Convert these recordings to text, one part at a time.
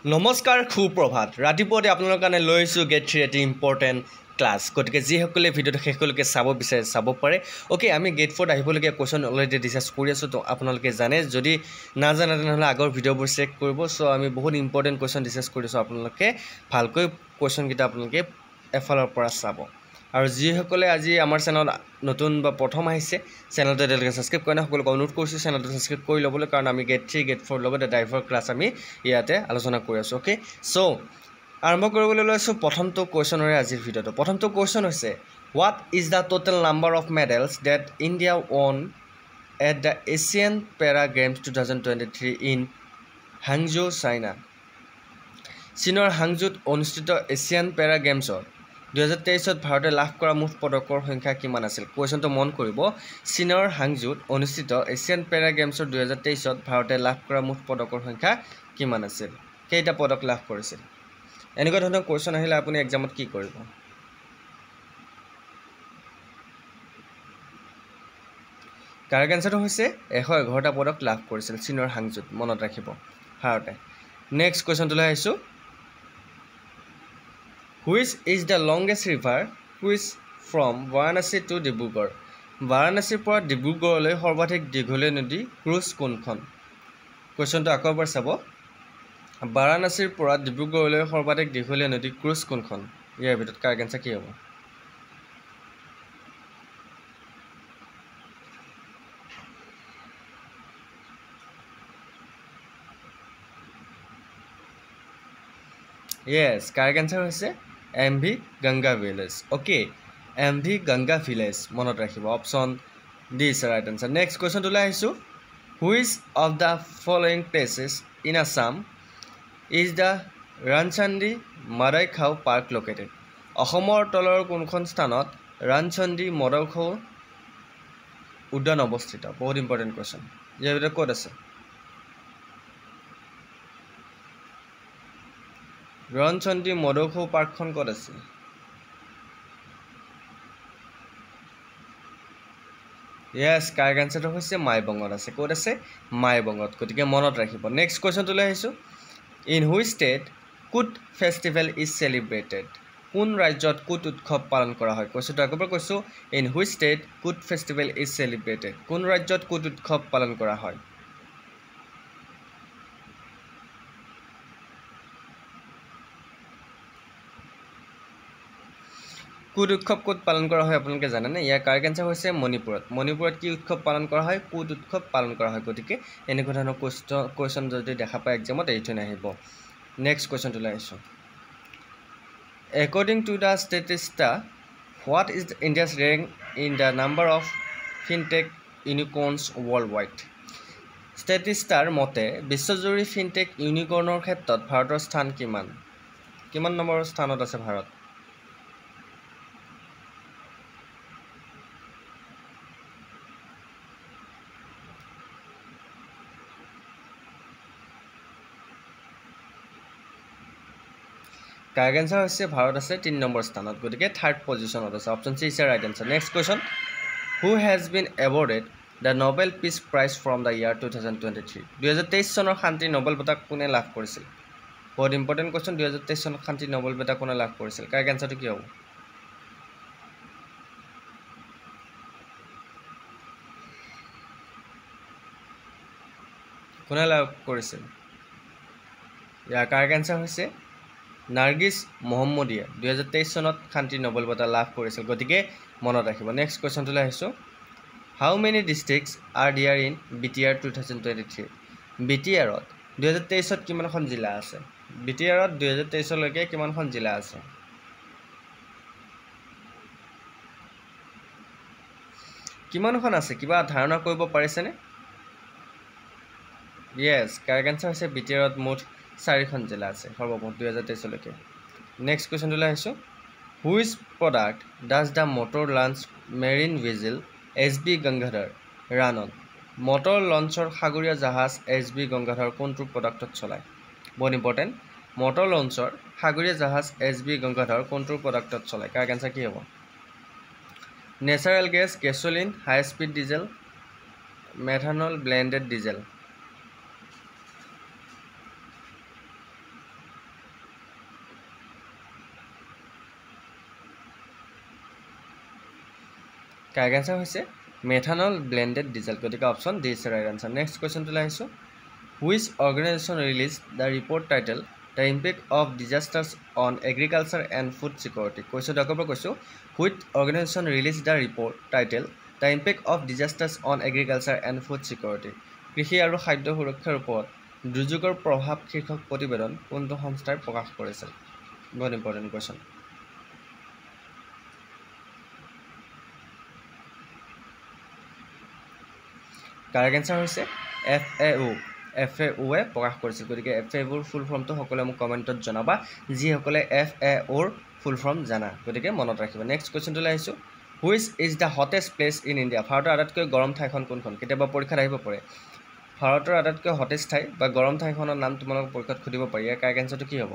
নমস্কাৰ সুপ্ৰভাত ৰাতিপুৱাতে আপোনালোকৰ কাৰণে লৈ আহিছোঁ গেট 3 এটি ইম্পৰ্টেণ্ট ক্লাছ গতিকে যিসকলে ভিডিঅ'টো শেষলৈকে চাব বিচাৰে চাব পাৰে অ'কে আমি গেট 4 আহিবলগীয়া কুৱেশ্যন অলৰেডি ডিছকাছ কৰি আছোঁ তো আপোনালোকে জানে যদি নাজানে তেনেহ'লে আগৰ ভিডিঅ'বোৰ চেক কৰিব চ' আমি বহুত ইম্পৰ্টেণ্ট কুৱেশ্যন ডিছকাছ কৰিছোঁ আপোনালোকে ভালকৈ কুৱেশ্যনকেইটা আপোনালোকে এফালৰ পৰা চাব আৰু যিসকলে আজি আমাৰ চেনেলত নতুন বা প্ৰথম আহিছে চেনেলটো এতিয়ালৈকে ছাবস্ক্ৰাইব কৰা নাই সকলোকে অনুৰোধ কৰিছোঁ চেনেলটো ছাবস্ক্ৰাইব কৰি ল'বলৈ কাৰণ আমি গেট 3 গেট 4 লগতে ড্ৰাইভৰ ক্লাছ আমি ইয়াতে আলোচনা কৰি আছোঁ অ'কে চ' আৰম্ভ কৰিবলৈ লৈছোঁ প্ৰথমটো কুৱেশ্যনৰে আজিৰ ভিডিঅ'টো প্ৰথমটো কুৱেশ্যন হৈছে what is the total number of medals that India won at the Asian para games 2023 in Hangzhou China চীনৰ হাংজৌত অনুষ্ঠিত এছিয়ান পেৰা গেমছত 2023 ভাৰতে লাভ কৰা মুঠ পদকৰ সংখ্যা কিমান আছিল কুৱেশ্যনটো মন কৰিব চীনৰ হাংজৌত অনুষ্ঠিত এছিয়ান পেৰা গেমছৰ 2023 ভাৰতে লাভ কৰা মুঠ পদকৰ সংখ্যা কিমান আছিল কেইটা পদক লাভ কৰিছিল এনেকুৱা ধৰণৰ কুৱেশ্যন আহিলে আপুনি এক্সামত কি কৰিব কাৰেক্ট আনসাৰটো হৈছে 111টা পদক লাভ কৰিছিল চীনৰ হাংজৌত মনত ৰাখিব ভাৰতে নেক্সট কুৱেশ্যনটোলৈ আহিছোঁ Which is the longest river which from Varanasi to Dibrugarh? Varanasi পৰা ডিব্ৰুগড়লৈ সৰ্বাধিক দীঘলীয়া নদী ক্ৰুজ কোনখন কুৱেশ্যনটো আকৌ এবাৰ চাব বাৰাণসীৰ পৰা ডিব্ৰুগড়লৈ সৰ্বাধিক দীঘলীয়া নদী ক্ৰুজ কোনখন ইয়াৰ ভিতৰত কাৰেক্ট আনসাৰ কি হ'ব Yes, correct answer হৈছে MV Ganga Village. Okay, MV Ganga Village. মনত ৰাখিব option D is the right answer. Next question to আহিছোঁ Which of the following places in Assam is the Ranchandi Madaikhaw Park located? অসমৰ তলৰ কোনখন স্থানত ৰানচণ্ডী মদাইখাও উদ্যান অৱস্থিত বহুত ইম্পৰ্টেণ্ট কুৱেশ্যন ইয়াৰ ভিতৰত ক'ত আছে ৰানচণ্ডী মদাইখাও পাৰ্কখন ক'ত আছে Yes, correct answer হৈছে মাইবঙত আছে ক'ত আছে মাইবঙত গতিকে মনত ৰাখিব নেক্সট কুৱেশ্যনটোলৈ আহিছোঁ ইন হুইচ ষ্টেট কুট ফেষ্টিভেল ইজ চেলিব্ৰেটেড কোন ৰাজ্যত কুট উৎসৱ পালন কৰা হয় কুৱেশ্যনটো আগৰপৰা কৈছোঁ ইন হুইচ ষ্টেট কুট ফেষ্টিভেল ইজ চেলিব্ৰেটেড কোন ৰাজ্যত কুট উৎসৱ পালন কৰা হয় কুট উৎসৱ ক'ত পালন কৰা হয় আপোনালোকে জানেনে ইয়াৰ কাৰেক্ট আনসাৰ হৈছে মণিপুৰত কি উৎসৱ পালন কৰা হয় কুট উৎসৱ পালন কৰা হয় গতিকে এনেকুৱা ধৰণৰ কুৱেশ্যন যদি দেখা পায় এক্সামত এৰি থৈ নাহিব নেক্সট কুৱেশ্যনটোলৈ আহিছোঁ According to the Statista, what is India's rank in the number of fintech unicorns worldwide? Statistar মতে বিশ্বজুৰি ফিনটেক ইউনিকৰ্নৰ ক্ষেত্ৰত ভাৰতৰ স্থান কিমান নম্বৰৰ স্থানত আছে ভাৰত কাৰেক্ট আনসাৰ হৈছে ভাৰত আছে 3 নম্বৰ স্থানত গতিকে 3rd পজিশ্যনত আছে option C is right answer next question who has been awarded the Nobel পিছ প্ৰাইজ ফ্ৰম দ্য ইয়াৰ 2023 2023 চনৰ শান্তি নোবেল বঁটা কোনে লাভ কৰিছিল বহুত ইম্পৰ্টেণ্ট কুৱেশ্যন 2023 চনত শান্তি নোবেল বঁটা কোনে লাভ কৰিছিল কাৰেক্ট আনসাৰটো কি হ'ব কোনে লাভ কৰিছিল ইয়াৰ কাৰেক্ট আনসাৰ হৈছে নাৰ্গিছ মহম্মদিয়া 2023 চনত শান্তি নোবেল বঁটা লাভ কৰিছিল গতিকে মনত ৰাখিব নেক্সট কুৱেশ্যনটোলৈ আহিছোঁ হাউ মেনি ডিষ্ট্ৰিক্টছ আৰ দিয়াৰ ইন BTR 2023 BTRত 2023ত কিমানখন জিলা আছে BTRত 2023লৈকে কিমানখন জিলা আছে কিমানখন আছে কিবা ধাৰণা কৰিব পাৰিছেনে Yes, correct answer হৈছে BTRত মুঠ 4খন জিলা আছে সৰ্বমুঠ 2023লৈকে নেক্সট কুৱেশ্যনটোলৈ আহিছোঁ which product does the motor launch marine vigil SB Gangadhar ৰাণত মটৰ লঞ্চৰ সাগৰীয় জাহাজ SB গংগাধৰ কোনটো প্ৰডাক্টত চলায় বহুত ইম্পৰ্টেণ্ট মটৰ লঞ্চৰ সাগৰীয় জাহাজ SB গংগাধৰ কোনটো প্ৰডাক্টত চলায় কাৰেক্ট আনসাৰ কি হ'ব natural gas gasoline high speed diesel methanol blended diesel correct answer হৈছে মেথানল ব্লেন্ডেড ডিজেল গতিকে option D is right answer next কুৱেশ্যনটোলৈ আহিছোঁ which organisation release the report title the impact of disasters on agriculture and food security কৈছোঁ আকৌ কৈছোঁ which organisation release the report title the impact of disasters on agriculture and food security কৃষি আৰু খাদ্য সুৰক্ষাৰ ওপৰত দুৰ্যোগৰ প্ৰভাৱ শীৰ্ষক প্ৰতিবেদন কোনটো সংস্থাই প্ৰকাশ কৰিছিল বহুত ইম্পৰ্টেণ্ট কুৱেশ্যন কাৰেক্ট এনচাৰ হৈছে FAO প্ৰকাশ কৰিছিল গতিকে FAOৰ ফুল ফৰ্মটো সকলোৱে মোক কমেণ্টত জনাবা যিসকলে FAOৰ ফুল ফৰ্ম জানা গতিকে মনত ৰাখিবা নেক্সট কুৱেশ্যনটোলৈ আহিছোঁ which is the hottest place in India ভাৰতৰ আটাইতকৈ গৰম ঠাইখন কোনখন কেতিয়াবা পৰীক্ষাত আহিব পাৰে ভাৰতৰ আটাইতকৈ হটেষ্ট ঠাই বা গৰম ঠাইখনৰ নাম তোমালোকক পৰীক্ষাত সুধিব পাৰি ইয়াৰ কাৰেক্ট এনচাৰটো কি হ'ব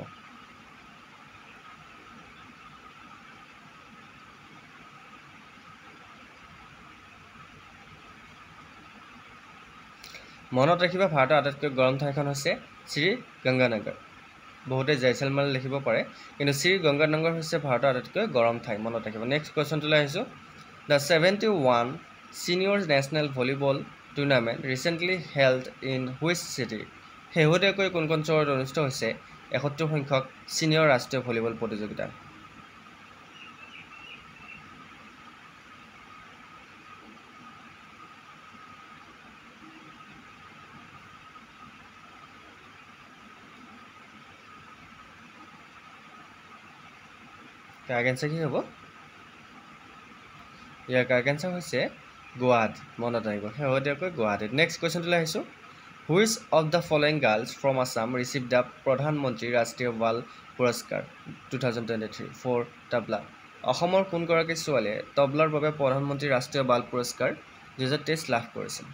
মনত ৰাখিবা ভাৰতৰ আটাইতকৈ গৰম ঠাইখন হৈছে শ্ৰী গংগানগৰ বহুতে জয়ছলমাৰ লিখিব পাৰে কিন্তু শ্ৰী গংগানগৰ হৈছে ভাৰতৰ আটাইতকৈ গৰম ঠাই মনত ৰাখিব নেক্সট কুৱেশ্যনটোলৈ আহিছোঁ the 71 senior national volleyball tournament recently held in which city শেহতীয়াকৈ কোনখন চহৰত অনুষ্ঠিত হৈছে 71 সংখ্যক ছিনিয়ৰ ৰাষ্ট্ৰীয় ভলীবল প্ৰতিযোগিতা কাৰেক্ট এনচাৰ কি হ'ব ইয়াৰ কাৰেক্ট এনচাৰ হৈছে গুৱাহাটী মনত আহিব শেহতীয়াকৈ গুৱাহাটীত নেক্সট কুৱেশ্যনটোলৈ আহিছোঁ which of the following girls from Assam receive the প্ৰধানমন্ত্ৰী ৰাষ্ট্ৰীয় বাল পুৰস্কাৰ 2023 ফৰ তবলা অসমৰ কোনগৰাকী ছোৱালীয়ে তবলাৰ বাবে প্ৰধানমন্ত্ৰী ৰাষ্ট্ৰীয় বাল পুৰস্কাৰ 2023 লাভ কৰিছিল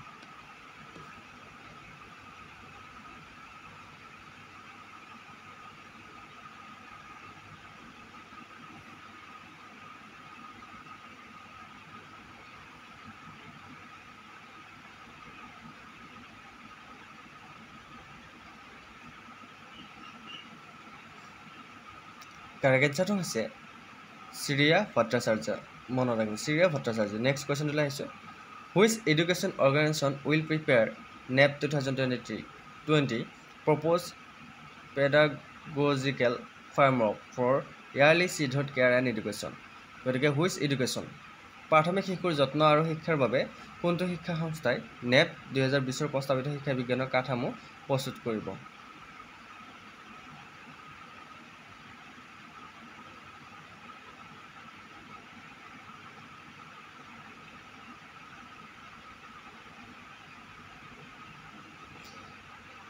কাৰেক্ট এনচাৰটো হৈছে শ্ৰিয়া ভট্টাচাৰ্য মনত ৰাখিব শ্ৰিয়া ভট্টাচাৰ্য নেক্সট কুৱেশ্যনটোলৈ আহিছোঁ which education organisation will prepare NEP 2020 propose pedagogical framework for early children care and education গতিকে হুইচ এডুকেশ্যন প্ৰাথমিক শিশুৰ যত্ন আৰু শিক্ষাৰ বাবে কোনটো শিক্ষা সংস্থাই NEP 2020 প্ৰস্তাৱিত শিক্ষা বিজ্ঞানৰ কাঠামো প্ৰস্তুত কৰিব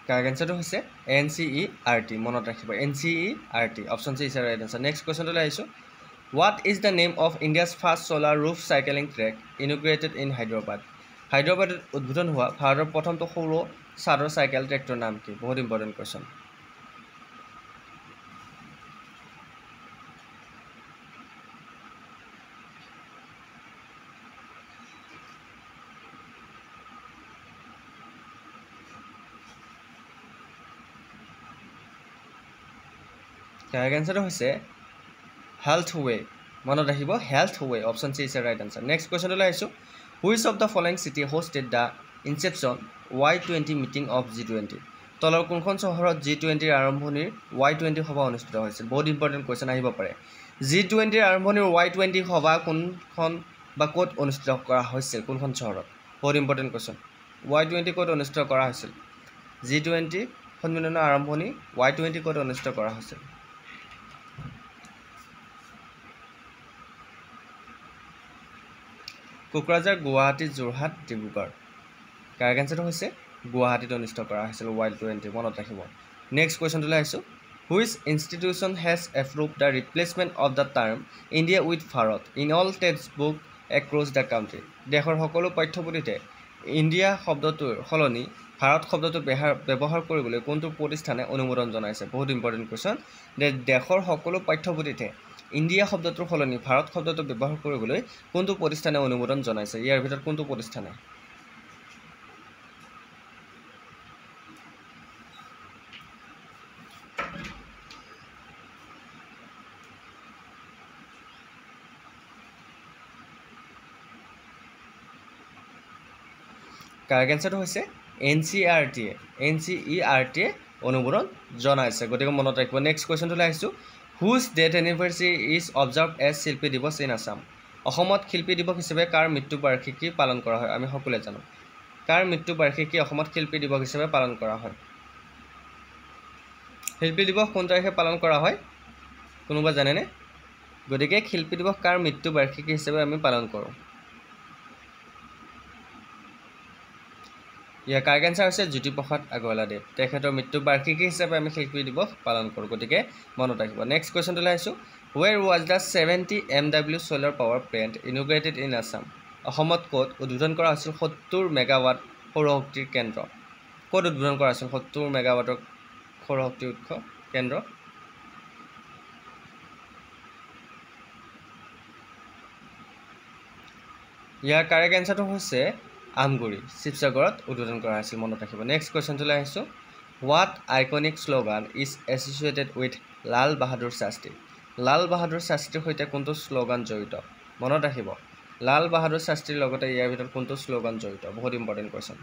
কাৰেক্ট এনচাৰটো হৈছে NCERT মনত ৰাখিব NCERT option C is the right answer next কুৱেশ্যনটোলৈ আহিছোঁ what is the name of India's first solar roof cycling track inaugurated in হায়দৰাবাদত উদ্বোধন হোৱা ভাৰতৰ প্ৰথমটো সৌৰ চাদৰ চাইকেল ট্ৰেকটোৰ নাম কি বহুত ইম্পৰ্টেণ্ট কুৱেশ্যন কাৰেক্ট এনচাৰটো হৈছে হেল্থ ৱে মনত ৰাখিব health way option C is the right answer next কুৱেশ্যনটোলৈ আহিছোঁ which of the following city hosted the inception Y20 meeting of G20 তলৰ কোনখন চহৰত G20ৰ আৰম্ভণিৰ Y20 সভা অনুষ্ঠিত হৈছিল বহুত ইম্পৰ্টেণ্ট কুৱেশ্যন আহিব পাৰে G20ৰ আৰম্ভণিৰ Y20 সভা কোনখন বা ক'ত অনুষ্ঠিত কৰা হৈছিল কোনখন চহৰত বহুত ইম্পৰ্টেণ্ট কুৱেশ্যন Y20 ক'ত অনুষ্ঠিত কৰা হৈছিল G20 সন্মিলনৰ আৰম্ভণি Y20 ক'ত অনুষ্ঠিত কৰা হৈছিল কোকৰাঝাৰ গুৱাহাটী যোৰহাট ডিব্ৰুগড় কাৰেক্ট এনচাৰটো হৈছে গুৱাহাটীত অনুষ্ঠিত কৰা হৈছিল Y20 মনত ৰাখিব নেক্সট কুৱেশ্যনটোলৈ আহিছোঁ which institution has approve the replacement of the term India with Bharat in all text book across the country দেশৰ সকলো পাঠ্যপুথিতে ইণ্ডিয়া শব্দটোৰ সলনি ভাৰত শব্দটো ব্যৱহাৰ কৰিবলৈ কোনটো প্ৰতিষ্ঠানে অনুমোদন জনাইছে বহুত ইম্পৰ্টেণ্ট কুৱেশ্যন দেশৰ সকলো পাঠ্যপুথিতে ইণ্ডিয়া শব্দটোৰ সলনি ভাৰত শব্দটো ব্যৱহাৰ কৰিবলৈ কোনটো প্ৰতিষ্ঠানে অনুমোদন জনাইছে ইয়াৰ ভিতৰত কোনটো প্ৰতিষ্ঠানে কাৰেক্ট এনচাৰটো হৈছে NCERT অনুমোদন জনাইছে গতিকে মনত ৰাখিব নেক্সট কুৱেশ্যনটোলৈ আহিছোঁ whose death anniversary is observed as Shilpi Divas in Assam অসমত শিল্পী দিৱস হিচাপে কাৰ মৃত্যু বাৰ্ষিকী পালন কৰা হয় আমি সকলোৱে জানো কাৰ মৃত্যু বাৰ্ষিকী অসমত শিল্পী দিৱস হিচাপে পালন কৰা হয় শিল্পী দিৱস কোন তাৰিখে পালন কৰা হয় কোনোবা জানেনে গতিকে শিল্পী দিৱস কাৰ মৃত্যু বাৰ্ষিকী হিচাপে আমি পালন কৰোঁ ইয়াৰ কাৰেক্ট এনচাৰ হৈছে জ্যোতিপ্ৰসাদ আগৰৱালাদেৱ তেখেতৰ মৃত্যু বাৰ্ষিকী হিচাপে আমি শিল্পী দিৱস পালন কৰোঁ গতিকে মনত ৰাখিব নেক্সট কুৱেশ্যনটোলৈ আহিছোঁ where was the 70 MW solar power plant inaugurated in Assam অসমত ক'ত উদ্বোধন কৰা হৈছিল 70 মেগাৱাট সৌৰশক্তিৰ কেন্দ্ৰ ক'ত উদ্বোধন কৰা হৈছিল 70 মেগাৱাটৰ সৌৰশক্তি উৎস কেন্দ্ৰ ইয়াৰ কাৰেক্ট এনচাৰটো হৈছে আমগুৰি শিৱসাগৰত উদ্বোধন কৰা হৈছিল মনত ৰাখিব নেক্সট কুৱেশ্যনটোলৈ আহিছোঁ what iconic slogan is associated with Lal Bahadur Shastri Lal Bahadur শাস্ত্ৰীৰ সৈতে কোনটো শ্লোগান জড়িত মনত ৰাখিব লাল বাহাদুৰ শাস্ত্ৰীৰ লগতে ইয়াৰ ভিতৰত কোনটো শ্লোগান জড়িত বহুত ইম্পৰ্টেণ্ট কুৱেশ্যন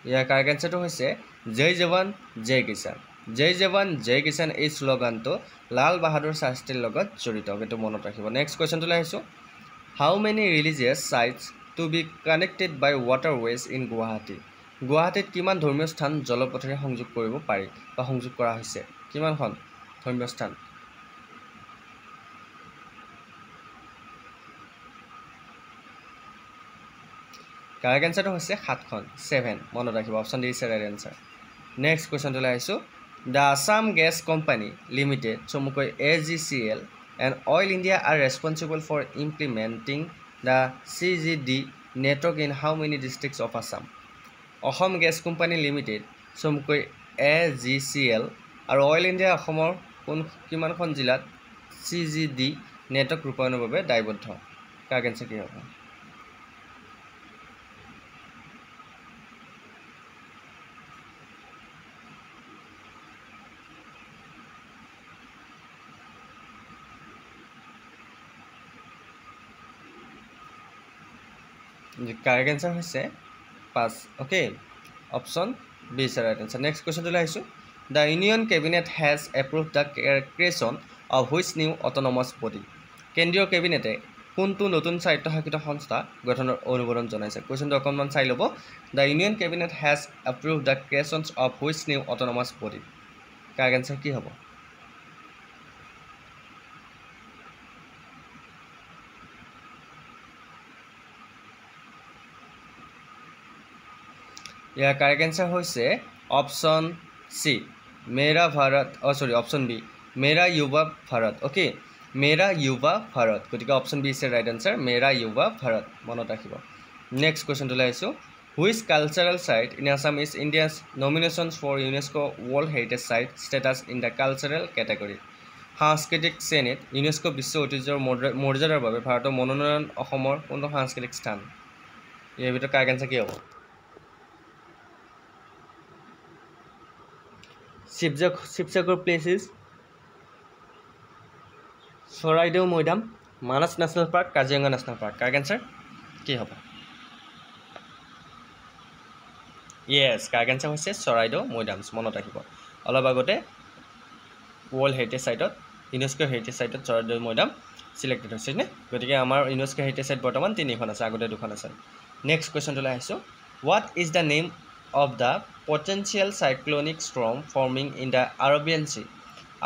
ইয়াৰ কাৰেক্ট এনচাৰটো হৈছে জয় জৱান জয় কিষাণ জয় জৱান জয় কিষাণ এই শ্লোগানটো লাল বাহাদুৰ শাস্ত্ৰীৰ লগত জড়িত সেইটো মনত ৰাখিব নেক্সট কুৱেশ্যনটোলৈ আহিছোঁ how many religious sites to be connected by waterways in Guwahati গুৱাহাটীত কিমান ধৰ্মীয় স্থান জলপথেৰে সংযোগ কৰিব পাৰি বা সংযোগ কৰা হৈছে কিমানখন ধৰ্মীয় স্থান কাৰেক্ট এনচাৰটো হৈছে 7খন 7 মনত ৰাখিব option D is right answer next কুৱেশ্যনটোলৈ আহিছোঁ the Assam gas company limited চমুকৈ AGCL and oil India are responsible for implementing the CGD network in how many districts of Assam Assam gas company limited চমুকৈ AGCL আৰু oil India অসমৰ কিমানখন জিলাত CGD network ৰূপায়ণৰ বাবে দায়বদ্ধ কাৰেক্ট এনচাৰ কি হ'ব কাৰেক্ট এনচাৰ হৈছে 5 okay option B is right answer next কুৱেশ্যনটোলৈ আহিছোঁ the union cabinet has approve the creation of which new autonomous body কেন্দ্ৰীয় কেবিনেটে কোনটো নতুন স্বায়ত্তশাসিত সংস্থা গঠনৰ অনুমোদন জনাইছে কুৱেশ্যনটো অকণমান চাই ল'ব the union cabinet has approve the creation of which new autonomous body correct answer কি হ'ব ইয়াৰ কাৰেক্ট এনচাৰ হৈছে option C Mera Bharat option B Mera Yuva Bharat okay Mera Yuva Bharat গতিকে option B is right answer Mera Yuva Bharat মনত ৰাখিব নেক্সট কুৱেশ্যনটোলৈ আহিছোঁ which cultural site in Assam is India's nominations for UNESCO world heritage site status in the cultural category সাংস্কৃতিক শ্ৰেণীত ইউনেস্কো বিশ্ব ঐতিহ্যৰ মৰ্যাদাৰ বাবে ভাৰতৰ মনোনয়ন অসমৰ কোনটো সাংস্কৃতিক স্থান ইয়াৰ ভিতৰত কাৰেক্ট এনচাৰ কি হ'ব Sivasagar place is Charaideo Moidam Manas national park Kaziranga national park correct answer কি হ'ব য়েছ কাৰেক্ট এনচাৰ হৈছে চৰাইদেউ মৈদামছ মনত ৰাখিব অলপ আগতে ৱৰ্ল্ড হেৰিটেজ চাইটত ইউনেস্কো হেৰিটেজ চাইটত চৰাইদেউ মৈদাম চিলেক্টেড হৈছে নে গতিকে আমাৰ ইউনেস্কো হেৰিটেজ চাইট বৰ্তমান 3খন আছে আগতে 2খন আছে নেক্সট কুৱেশ্যনটোলৈ আহিছোঁ what is the name of the potential cyclonic storm forming in the Arabian sea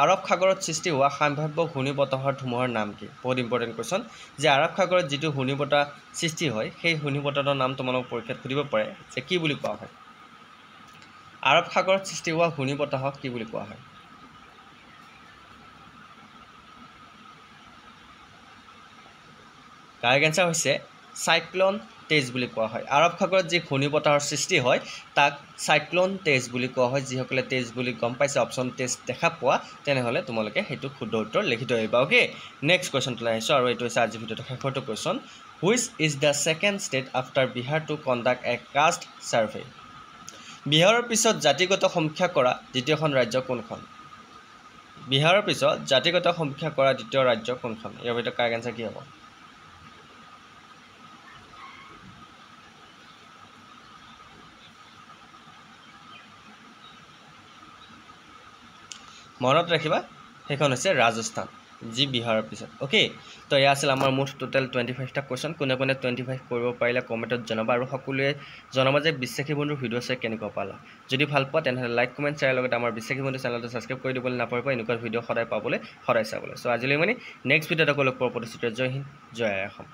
আৰৱ সাগৰত সৃষ্টি হোৱা সম্ভাৱ্য ঘূৰ্ণীবতাহৰ ধুমুহাৰ নাম কি বহুত ইম্পৰ্টেণ্ট কুৱেশ্যন যে আৰৱ সাগৰত যিটো ঘূৰ্ণীবতাহ সৃষ্টি হয় সেই ঘূৰ্ণীবতাহৰ নাম তোমালোক পৰীক্ষাত সুধিব পাৰে যে কি বুলি কোৱা হয় আৰৱ সাগৰত সৃষ্টি হোৱা ঘূৰ্ণীবতাহক কি বুলি কোৱা হয় কাৰেক্ট এনচাৰ হৈছে চাইক্লন তেজ বুলি কোৱা হয় আৰৱ সাগৰত যি ঘূৰ্ণীবতাহৰ সৃষ্টি হয় তাক চাইক্লন তেজ বুলি কোৱা হয় যিসকলে তেজ বুলি গম পাইছে অপশ্যন তেজ দেখা পোৱা তেনেহ'লে তোমালোকে সেইটো শুদ্ধ উত্তৰ লিখি থৈ আহিবা অ'কে নেক্সট কুৱেশ্যনটোলৈ আহিছোঁ আৰু এইটো হৈছে আজিৰ ভিডিঅ'টো শেষৰটো question which is the second state after Bihar to conduct a caste survey বিহাৰৰ পিছত জাতিগত সমীক্ষা কৰা দ্বিতীয়খন ৰাজ্য কোনখন বিহাৰৰ পিছত জাতিগত সমীক্ষা কৰা দ্বিতীয় ৰাজ্য কোনখন ইয়াৰ ভিতৰত কাৰেক্ট এনসাৰ কি হ'ব মনত ৰাখিবা সেইখন হৈছে ৰাজস্থান যি বিহাৰৰ পিছত ওকে তো এয়া আছিল আমাৰ মুঠ টোটেল 25টা কোৱেশ্চন কোনে কোনে 25 কৰিব পাৰিলে কমেণ্টত জনাবা আৰু সকলোৱে জনাবা যে বিশ্বাসী বন্ধুৰ ভিডিঅ' চাই কেনেকুৱা পালা যদি ভাল পোৱা তেনেহ'লে লাইক কমেণ্ট শ্বেয়াৰ লগতে আমাৰ বিশ্বাসী বন্ধু চেনেলটো ছাবস্ক্ৰাইব কৰি দিবলৈ নাপাহৰিবা এনেকুৱা ভিডিঅ' সদায় পাবলৈ সদায় চাবলৈ চ' আজিলৈ মানে নেক্সট ভিডিঅ'ত আকৌ লগ পোৱাৰ প্ৰতিশ্ৰুতি জয় হিন্দ জয় অসম